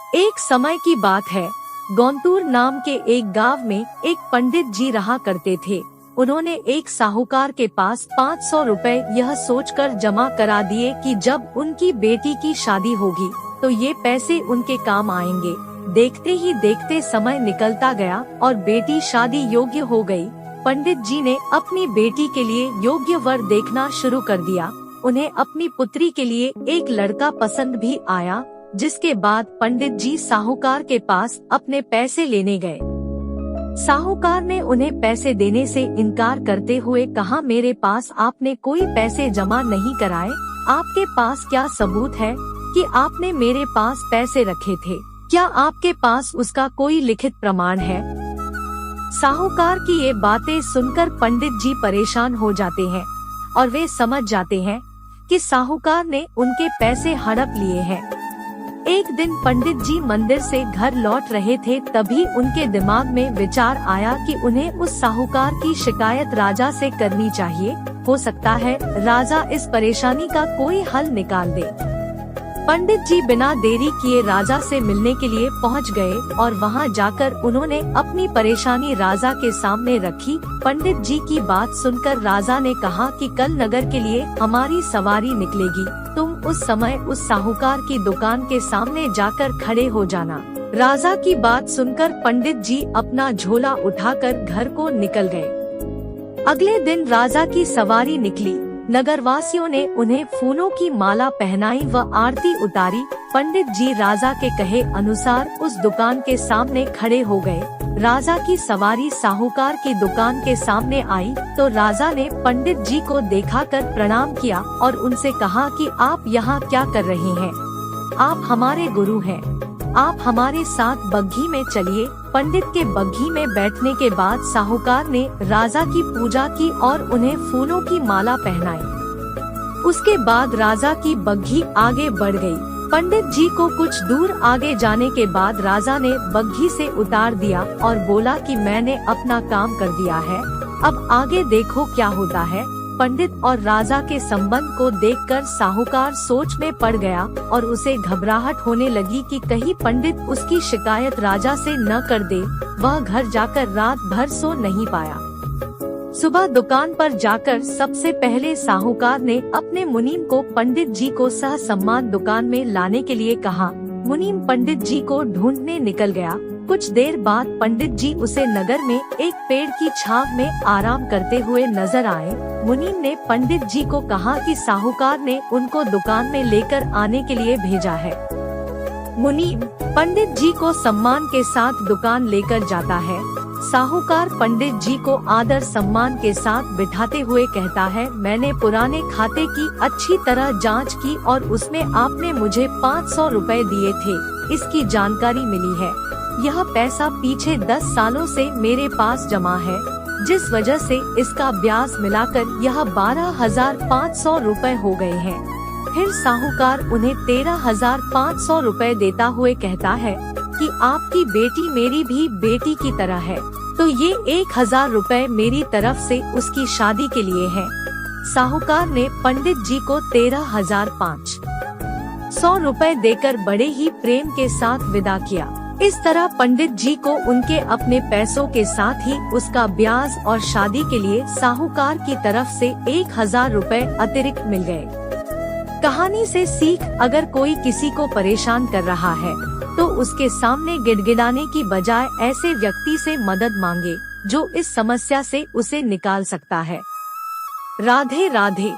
एक समय की बात है, गौंतूर नाम के एक गांव में एक पंडित जी रहा करते थे। उन्होंने एक साहूकार के पास 500 रुपए यह सोचकर जमा करा दिए कि जब उनकी बेटी की शादी होगी तो ये पैसे उनके काम आएंगे। देखते ही देखते समय निकलता गया और बेटी शादी योग्य हो गई। पंडित जी ने अपनी बेटी के लिए योग्य वर देखना शुरू कर दिया। उन्हें अपनी पुत्री के लिए एक लड़का पसंद भी आया, जिसके बाद पंडित जी साहूकार के पास अपने पैसे लेने गए। साहूकार ने उन्हें पैसे देने से इनकार करते हुए कहा, मेरे पास आपने कोई पैसे जमा नहीं कराए। आपके पास क्या सबूत है कि आपने मेरे पास पैसे रखे थे? क्या आपके पास उसका कोई लिखित प्रमाण है? साहूकार की ये बातें सुनकर पंडित जी परेशान हो जाते हैं और वे समझ जाते हैं कि साहूकार ने उनके पैसे हड़प लिए हैं। एक दिन पंडित जी मंदिर से घर लौट रहे थे, तभी उनके दिमाग में विचार आया कि उन्हें उस साहूकार की शिकायत राजा से करनी चाहिए। हो सकता है राजा इस परेशानी का कोई हल निकाल दे। पंडित जी बिना देरी किए राजा से मिलने के लिए पहुंच गए और वहां जाकर उन्होंने अपनी परेशानी राजा के सामने रखी। पंडित जी की बात सुनकर राजा ने कहा कि कल नगर के लिए हमारी सवारी निकलेगी, तुम उस समय उस साहूकार की दुकान के सामने जाकर खड़े हो जाना। राजा की बात सुनकर पंडित जी अपना झोला उठाकर घर को निकल गए। अगले दिन राजा की सवारी निकली। नगरवासियों ने उन्हें फूलों की माला पहनाई व आरती उतारी। पंडित जी राजा के कहे अनुसार उस दुकान के सामने खड़े हो गए। राजा की सवारी साहूकार की दुकान के सामने आई तो राजा ने पंडित जी को देखाकर प्रणाम किया और उनसे कहा कि आप यहाँ क्या कर रहे हैं? आप हमारे गुरु हैं, आप हमारे साथ बग्घी में चलिए। पंडित के बग्घी में बैठने के बाद साहूकार ने राजा की पूजा की और उन्हें फूलों की माला पहनाई। उसके बाद राजा की बग्घी आगे बढ़ गई। पंडित जी को कुछ दूर आगे जाने के बाद राजा ने बग्घी से उतार दिया और बोला कि मैंने अपना काम कर दिया है, अब आगे देखो क्या होता है। पंडित और राजा के संबंध को देखकर साहूकार सोच में पड़ गया और उसे घबराहट होने लगी कि कहीं पंडित उसकी शिकायत राजा से न कर दे। वह घर जाकर रात भर सो नहीं पाया। सुबह दुकान पर जाकर सबसे पहले साहूकार ने अपने मुनीम को पंडित जी को सह सम्मान दुकान में लाने के लिए कहा। मुनीम पंडित जी को ढूंढने निकल गया। कुछ देर बाद पंडित जी उसे नगर में एक पेड़ की छांव में आराम करते हुए नजर आए। मुनीम ने पंडित जी को कहा कि साहूकार ने उनको दुकान में लेकर आने के लिए भेजा है। मुनीम पंडित जी को सम्मान के साथ दुकान लेकर जाता है। साहूकार पंडित जी को आदर सम्मान के साथ बिठाते हुए कहता है, मैंने पुराने खाते की अच्छी तरह जांच की और उसमें आपने मुझे 500 रुपए दिए थे, इसकी जानकारी मिली है। यह पैसा पीछे 10 सालों से मेरे पास जमा है, जिस वजह से इसका ब्याज मिलाकर यह 12,500 रुपए हो गए हैं। फिर साहूकार उन्हें 13,500 रुपए देता हुए कहता है कि आपकी बेटी मेरी भी बेटी की तरह है, तो ये 1,000 रुपए मेरी तरफ से उसकी शादी के लिए है। साहूकार ने पंडित जी को 13,500 रुपए देकर बड़े ही प्रेम के साथ विदा किया। इस तरह पंडित जी को उनके अपने पैसों के साथ ही उसका ब्याज और शादी के लिए साहूकार की तरफ से 1,000 रुपए अतिरिक्त मिल गए। कहानी से सीख, अगर कोई किसी को परेशान कर रहा है तो उसके सामने गिड़गिड़ाने की बजाय ऐसे व्यक्ति से मदद मांगे जो इस समस्या से उसे निकाल सकता है। राधे राधे।